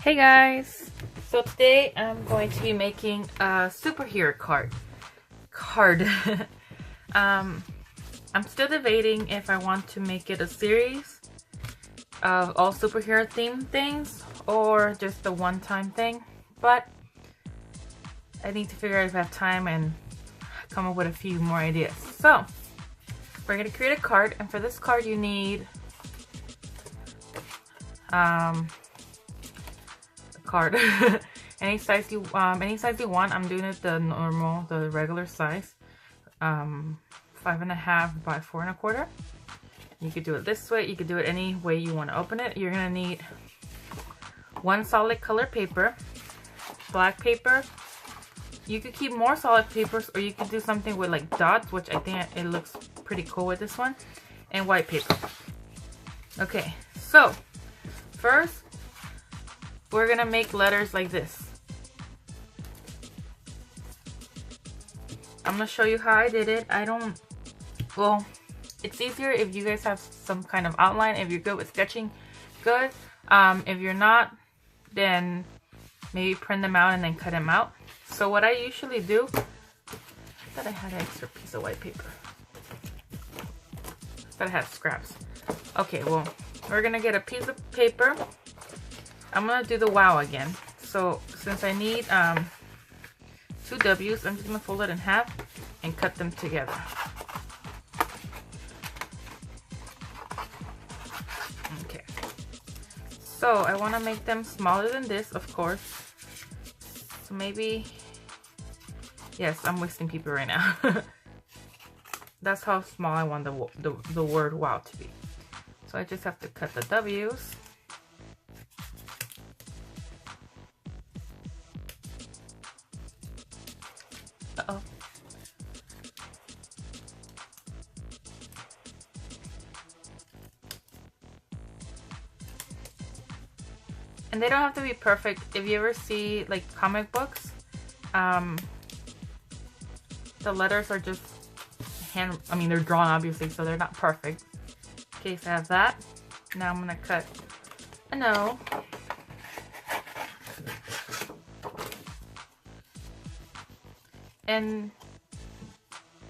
Hey guys! So today I'm going to be making a superhero card. I'm still debating if I want to make it a series of all superhero themed things or just a one-time thing, but I need to figure out if I have time and come up with a few more ideas. So we're going to create a card, and for this card you need card any size you want. I'm doing it the regular size, 5.5 by 4 1/4. You could do it this way, you could do it any way you want to open it. You're gonna need one solid color paper, black paper. You could keep more solid papers, or you could do something with like dots, which I think it looks pretty cool with this one, and white paper. Okay, so first we're gonna make letters like this. I'm gonna show you how I did it. Well, it's easier if you guys have some kind of outline. If you're good with sketching, good. If you're not, then maybe print them out and then cut them out. So what I usually do, I thought I had an extra piece of white paper. I thought I had scraps. Okay, well, we're gonna get a piece of paper. I'm gonna do the wow again. So since I need 2 W's, I'm just gonna fold it in half and cut them together. Okay. So I want to make them smaller than this, of course. So maybe, yes, I'm wasting paper right now. That's how small I want the word wow to be. So I just have to cut the W's. Uh-oh. And they don't have to be perfect. If you ever see like comic books, the letters are just they're drawn obviously, so they're not perfect. Okay, so I have that. Now I'm gonna cut an O. And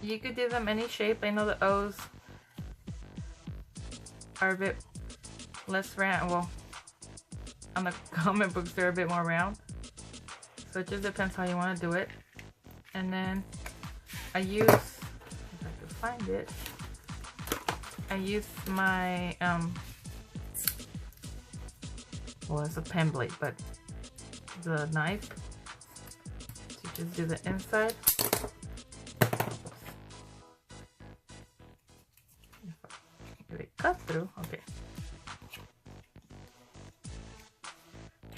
you could do them any shape. I know the O's are a bit less round. Well, on the comic books they're a bit more round. So it just depends how you want to do it. And then I use, if I could find it, I use my, well, it's a pen blade, but the knife to just do the inside. If it cut through, okay.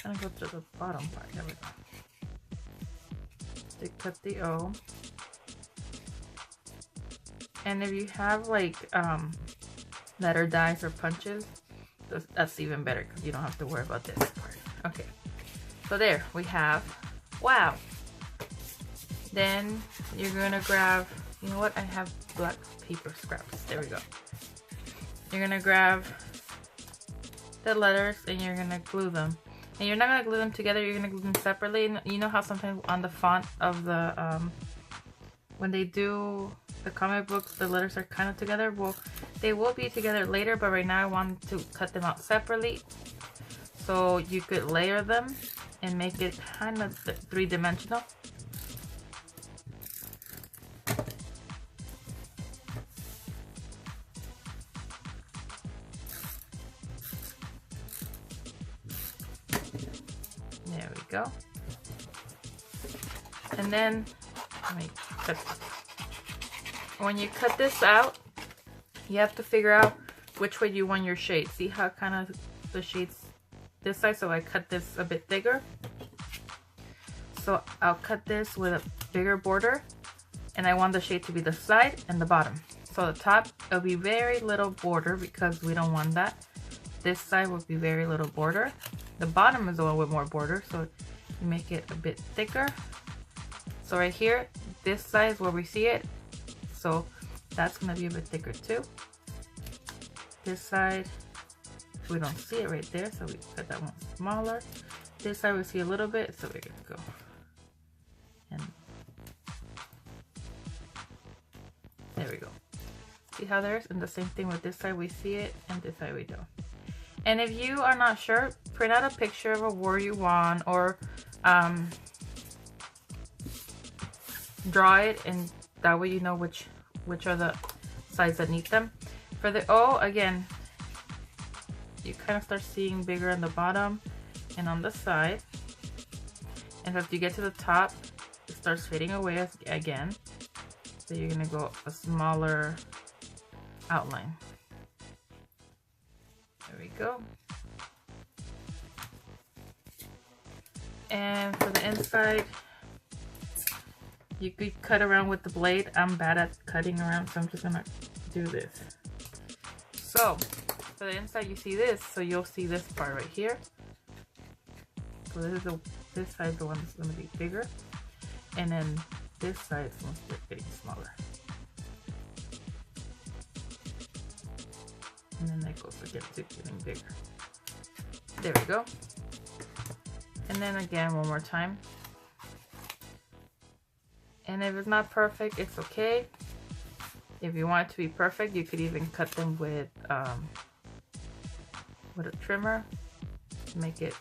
I'm gonna go to the bottom part. There we go. To cut the O. And if you have like letter dies or punches, that's even better because you don't have to worry about this part. Okay. So there we have wow. Then you're gonna grab, you know what? I have black paper scraps. There we go. You're gonna grab the letters and you're gonna glue them. And you're not gonna glue them together, you're gonna glue them separately. You know how sometimes on the font of the, when they do the comic books, the letters are kind of together? Well, they will be together later, but right now I want to cut them out separately. So you could layer them and make it kind of three-dimensional. There we go. And then let me cut. When you cut this out, you have to figure out which way you want your shade. See how kind of the shades this side? So I cut this a bit bigger. So I'll cut this with a bigger border, and I want the shade to be the side and the bottom. So the top, it'll be very little border because we don't want that. This side will be very little border. The bottom is the one with more border, so you make it a bit thicker. So right here, this side is where we see it. So that's gonna be a bit thicker too. This side, we don't see it right there, so we cut that one smaller. This side we see a little bit, so we're gonna go. And there we go. See how there's, and the same thing with this side, we see it, and this side we don't. And if you are not sure, print out a picture of a word you want, or draw it, and that way you know which are the sides that need them. For the O, again, you kind of start seeing bigger on the bottom and on the side. And as you get to the top, it starts fading away again. So you're gonna go a smaller outline. There we go. And for the inside, you could cut around with the blade. I'm bad at cutting around, so I'm just gonna do this. So for the inside, you see this, so you'll see this part right here. So this side's the one that's gonna be bigger, and then this side's gonna start getting smaller. And then that goes again to getting bigger. There we go. And then again, one more time. And if it's not perfect, it's okay. If you want it to be perfect, you could even cut them with a trimmer to make it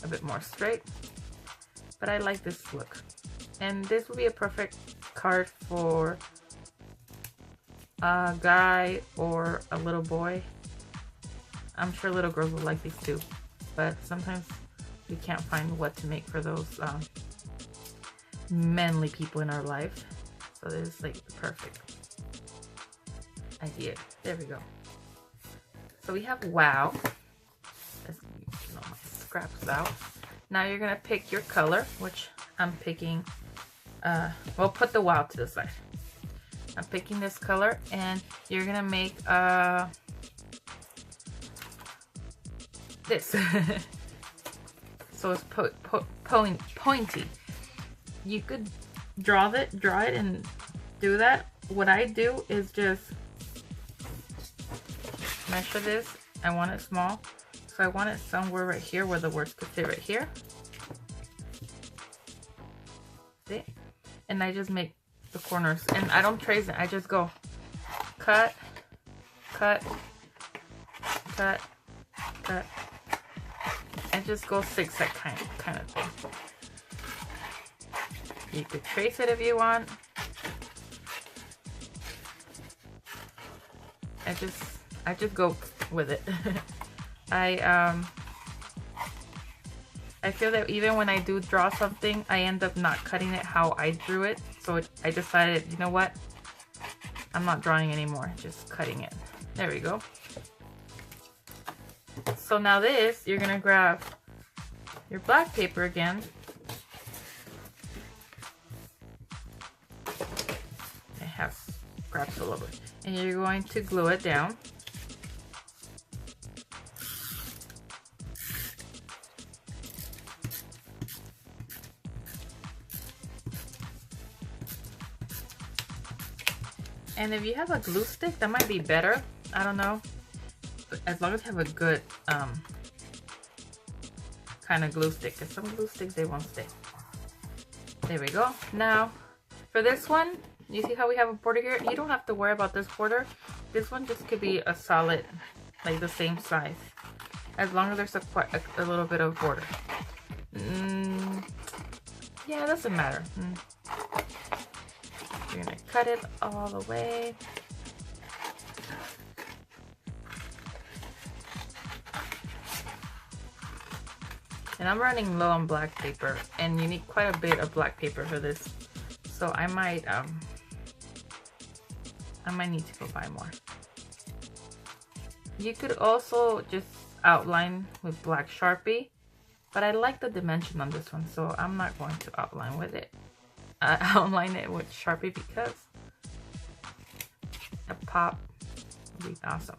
a bit more straight. But I like this look. And this would be a perfect card for a guy or a little boy. I'm sure little girls will like these too, but sometimes we can't find what to make for those manly people in our life. So this is like the perfect idea. There we go. So we have wow. Let's get all my scraps out. Now you're gonna pick your color, which I'm picking. We'll put the wow to the side. I'm picking this color, and you're gonna make this. So it's pointy. You could draw it and do that. What I do is just measure this. I want it small, so I want it somewhere right here where the words could fit right here. See? And I just make the corners, and I don't trace it. I just go cut, cut, cut, cut, and just go zigzag kind of thing. You could trace it if you want. I just go with it. I feel that even when I do draw something, I end up not cutting it how I drew it. So I decided, you know what? I'm not drawing anymore, just cutting it. There we go. So now this, you're gonna grab your black paper again. I have scraps all over. And you're going to glue it down. And if you have a glue stick, that might be better. I don't know. But as long as you have a good kind of glue stick. Because some glue sticks, they won't stick. There we go. Now, for this one, you see how we have a border here? You don't have to worry about this border. This one just could be a solid, like the same size. As long as there's a little bit of border. Yeah, it doesn't matter. You're gonna cut it all the way. And I'm running low on black paper, and you need quite a bit of black paper for this. So I might need to go buy more. You could also just outline with black Sharpie, but I like the dimension on this one, so I'm not going to outline with it. Outline it with Sharpie because a pop would be awesome.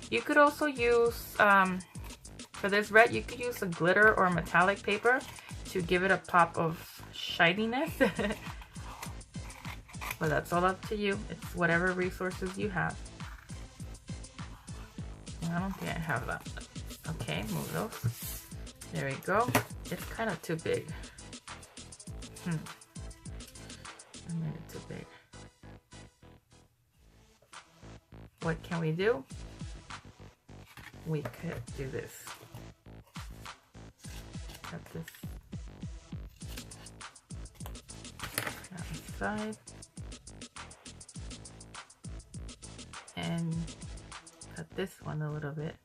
You could also use, for this red, you could use a glitter or metallic paper to give it a pop of shininess. But that's all up to you. It's whatever resources you have. I don't think I have that. Okay, move those. There we go. It's kind of too big. I made it too big. What can we do? We could do this. Cut this outside. And cut this one a little bit.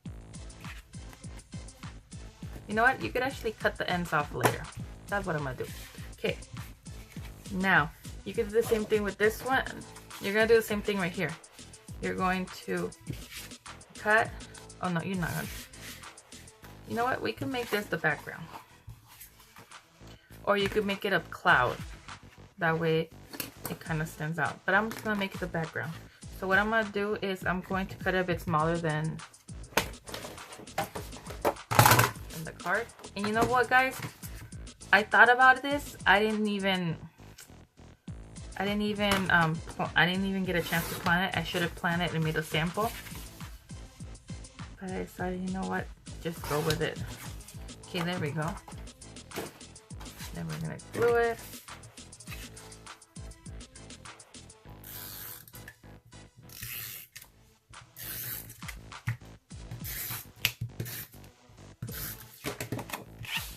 You know what? You could actually cut the ends off later. That's what I'm gonna do. Okay. Now, you can do the same thing with this one. You're gonna do the same thing right here. You're going to cut. Oh no, you're not gonna. You know what? We can make this the background. Or you could make it a cloud. That way it kind of stands out. But I'm just gonna make it the background. So what I'm gonna do is I'm going to cut it a bit smaller than the card. And you know what, guys? I thought about this. I didn't even get a chance to plan it. I should have planned it and made a sample. But I decided, you know what? Just go with it. Okay, there we go. Then we're gonna glue it.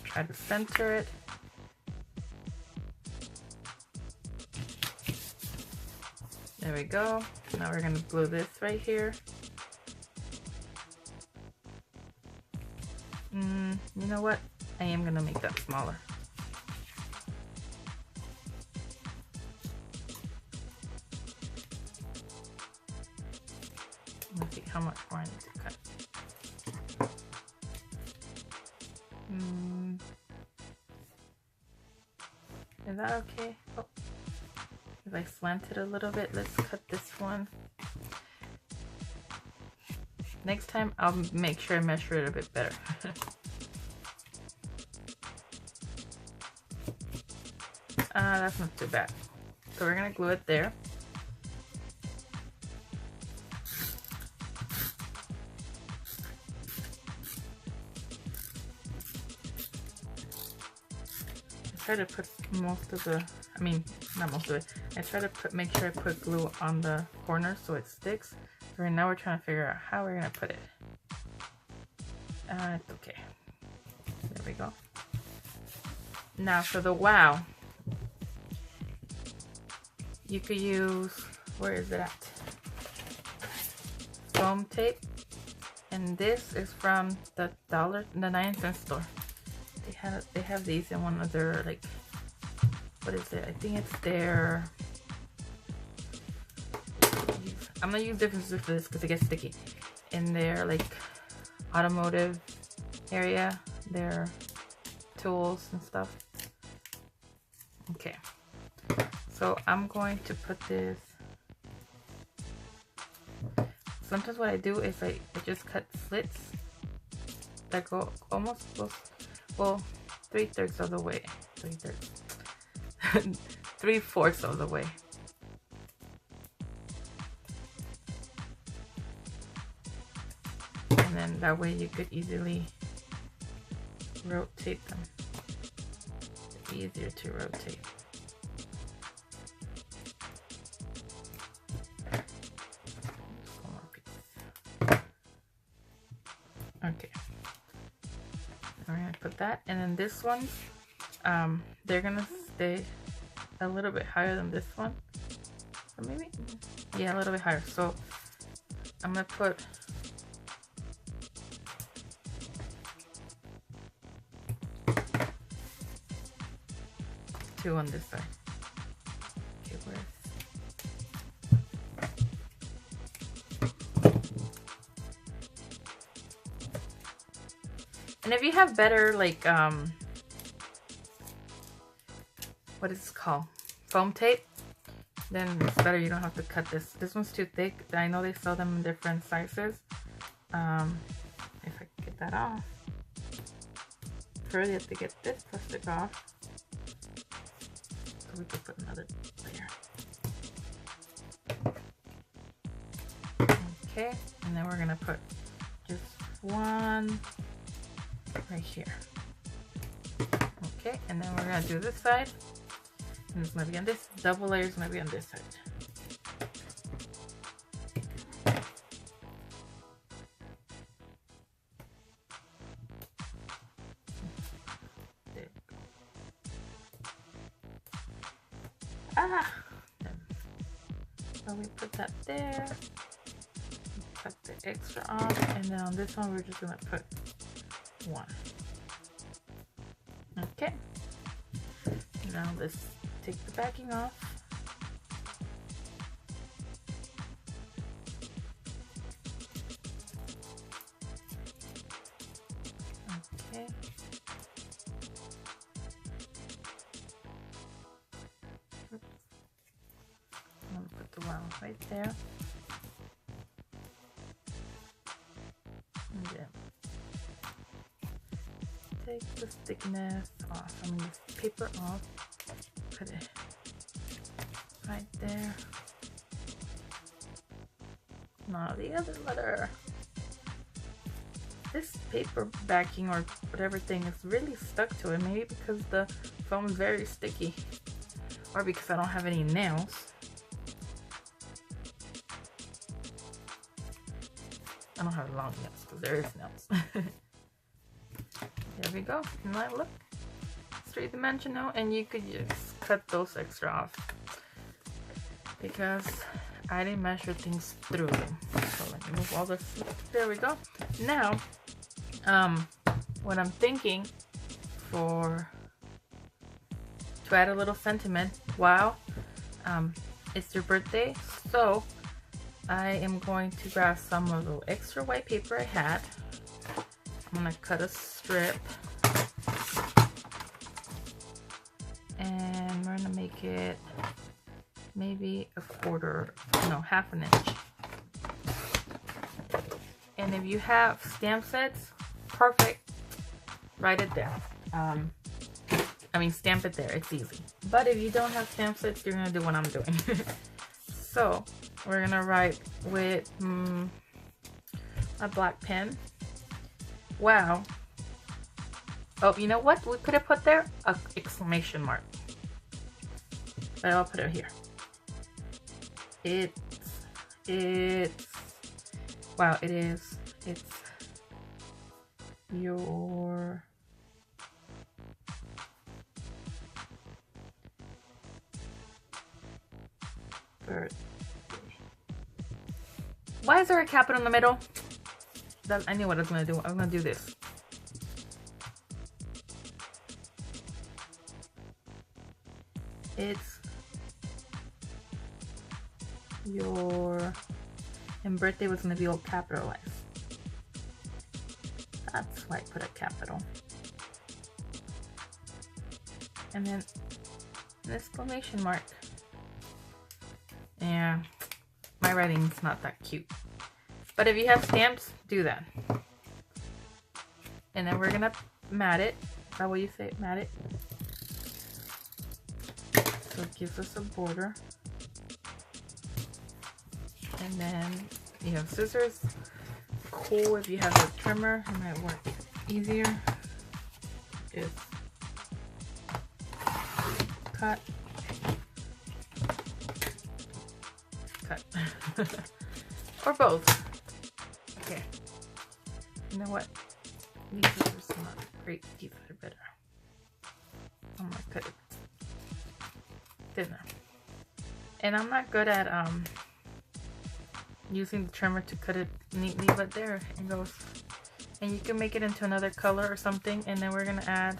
Try to center it. There we go. Now we're gonna glue this right here. You know what? I am gonna make that smaller. Let's see how much more I need to cut. Is that okay? Oh. If I slant it a little bit, let's cut this one. Next time, I'll make sure I measure it a bit better. That's not too bad. So we're gonna glue it there. I try to put most of the, not most of it. I try to make sure I put glue on the corner so it sticks. So right now we're trying to figure out how we're gonna put it. It's okay. There we go. Now for the wow, you could use, where is it at? Foam tape. And this is from the 9-cent store. They have these in one of their, like, what is it? I think it's their, I'm gonna use different scissors for this because it gets sticky. In their, like, automotive area, their tools and stuff. Okay. So I'm going to put this. Sometimes what I do is I just cut slits that go almost close. Well, 3/3 of the way. 3/3. 3/4 of the way. And then that way you could easily rotate them. It's easier to rotate. Okay. We're gonna put that, and then this one, they're gonna stay a little bit higher than this one. So maybe, yeah, a little bit higher. So I'm gonna put two on this side. Okay, where's and if you have better, like, what is this called? Foam tape, then it's better. You don't have to cut this. This one's too thick. I know they sell them in different sizes. If I can get that off. First, you have to get this plastic off. So we could put another layer. Okay, and then we're gonna put just one right here. Okay, and then we're gonna do this side. And it's gonna be on this, double layer is gonna be on this side. Ah! So we put that there. Cut the extra off, and then on this one we're just gonna put one. Okay. Now let's take the backing off. Okay. I'm gonna put the one right there. And then take the thickness off. I mean the paper off. Put it right there. Now the other letter. This paper backing or whatever thing is really stuck to it. Maybe because the foam is very sticky, or because I don't have any nails. I don't have long nails because there is nails. There we go. Now look, 3-dimensional, and you could just cut those extra off because I didn't measure things through them. So let me move all this. There we go. Now, what I'm thinking to add a little sentiment. Wow, it's your birthday, so I am going to grab some of the extra white paper I had. I'm gonna cut a strip, and we're gonna make it maybe half an inch. And if you have stamp sets, perfect, write it there. I mean, stamp it there, it's easy. But if you don't have stamp sets, you're gonna do what I'm doing. So we're gonna write with a black pen. Wow. Oh, you know what we could have put there? An exclamation mark. But I'll put it here. Wow, it's your birthday. Why is there a capital in the middle? I knew what I was gonna do. I was gonna do this. It's your, and birthday was gonna be all capitalized. That's why I put a capital. And then an exclamation mark. Yeah, my writing's not that cute. But if you have stamps, do that. And then we're gonna mat it. Is that what you say? Mat it. So it gives us a border. And then you have scissors. Cool if you have a trimmer, it might work easier. Just cut. Cut. Or both. Okay. You know what? These scissors are not great. These are better. I'm gonna cut it thinner. And I'm not good at using the trimmer to cut it neatly, but there it goes. And you can make it into another color or something, and then we're gonna add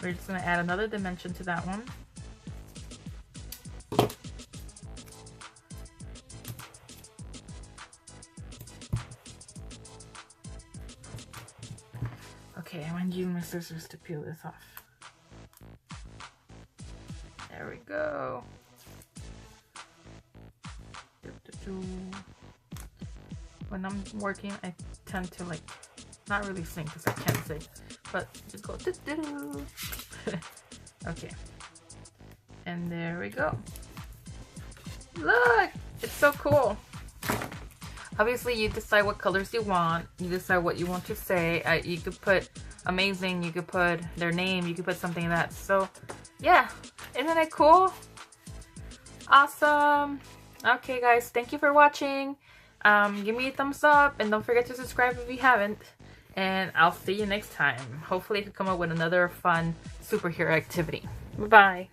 we're just gonna add another dimension to that one. Okay, I'm gonna use my scissors to peel this off. There we go. When I'm working, I tend to like, not really sing because I can't sing, but just go doo-doo. Okay. And there we go. Look! It's so cool. Obviously, you decide what colors you want. You decide what you want to say. You could put amazing. You could put their name. You could put something like that. So, yeah. Isn't it cool? Awesome. Okay, guys. Thank you for watching. Give me a thumbs up. And don't forget to subscribe if you haven't. And I'll see you next time. Hopefully, I can come up with another fun superhero activity. Bye-bye.